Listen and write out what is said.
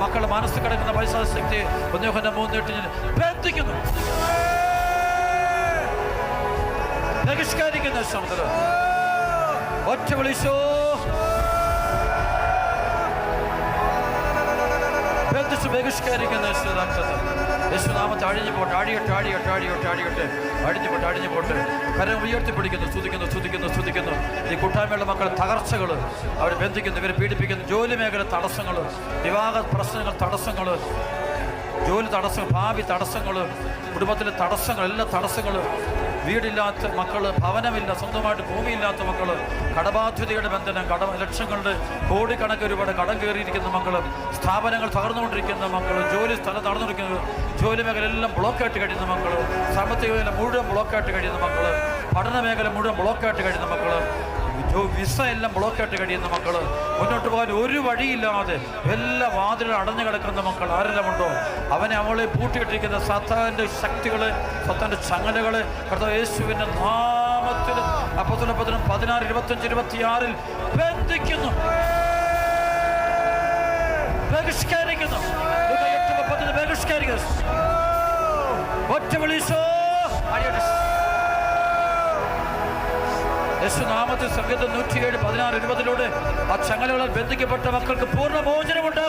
മക്കളുടെ മനസ്സിൽ കിടക്കുന്ന പൈശാചിക ശക്തി യോഹന്നാൻ 3:8 ബന്ധിക്കുന്നു, ബഹിഷ്കരിക്കുന്ന സമുദ്രം. ഒറ്റ വിളിച്ചോ, ബന്ധിച്ച് ബഹിഷ്കരിക്കുന്ന യേശുനാമത്തെ അഴിഞ്ഞു പോട്ടെ, അഴിയട്ടെ, അഴിയട്ടെ, അഴിയട്ടെ, അഴിയട്ടെ, അഴിഞ്ഞു പോട്ടെ, അഴിഞ്ഞു പോട്ടെ. കരം ഉയർത്തിപ്പിടിക്കുന്നു, സ്തുതിക്കുന്നു, സ്തുതിക്കുന്നു, സ്തുതിക്കുന്നു. ഈ കൂട്ടായ്മയുള്ള മക്കൾ തകർച്ചകൾ അവർ ബന്ധിക്കുന്നു, ഇവരെ പീഡിപ്പിക്കുന്നു. ജോലി മേഖല തടസ്സങ്ങൾ, വിവാഹ പ്രശ്നങ്ങൾ തടസ്സങ്ങൾ, ജോലി തടസ്സങ്ങൾ, ഭാവി തടസ്സങ്ങൾ, കുടുംബത്തിലെ തടസ്സങ്ങൾ, എല്ലാ തടസ്സങ്ങളും, വീടില്ലാത്ത മക്കൾ, ഭവനമില്ല, സ്വന്തമായിട്ട് ഭൂമിയില്ലാത്ത മക്കൾ, കടബാധ്യതയുടെ ബന്ധനം, ലക്ഷങ്ങളുടെ കോടിക്കണക്കിന് രൂപയുടെ കടം കയറിയിരിക്കുന്ന മക്കൾ, സ്ഥാപനങ്ങൾ തകർന്നുകൊണ്ടിരിക്കുന്ന മക്കൾ, ജോലി സ്ഥലം തകർന്നിരിക്കുന്നത്, ജോലി മേഖല എല്ലാം ബ്ലോക്കായിട്ട് കഴിയുന്ന മക്കൾ, സാമ്പത്തിക മേഖല മുഴുവൻ ബ്ലോക്കായിട്ട് കഴിയുന്ന മക്കൾ, പഠന മേഖല മുഴുവൻ ബ്ലോക്കായിട്ട് കഴിയുന്ന മക്കൾ, വിസ എല്ലാം ബ്ലോക്കായിട്ട് കഴിയുന്ന മക്കൾ, മുന്നോട്ട് പോകാൻ ഒരു വഴിയില്ലാതെ എല്ലാ വാതിലും അടഞ്ഞു കിടക്കുന്ന മക്കൾ ആരെല്ലാം ഉണ്ടോ അവനെ അവളെ പൂട്ടിയിട്ടിരിക്കുന്ന സാത്താന്റെ ശക്തികള്, സാത്താന്റെ ചങ്ങലകള് കർത്താവ് യേശുവിന്റെ നാമത്തിൽ അപ്പോസ്തലപ്രവൃത്തി 16, 25, 26 ബന്ധിക്കുന്നു, ബഹിഷ്കരിക്കുന്നു. ബഹിഷ്കരിക്കുന്നു. ഒറ്റ വിളിച്ചോ, യേശുനാമത്തിൽ സംഗീതം 107, 16, 20 ആ ചങ്ങലകളാൽ ബന്ധിക്കപ്പെട്ട മക്കൾക്ക് പൂർണ്ണ മോചനമുണ്ട്.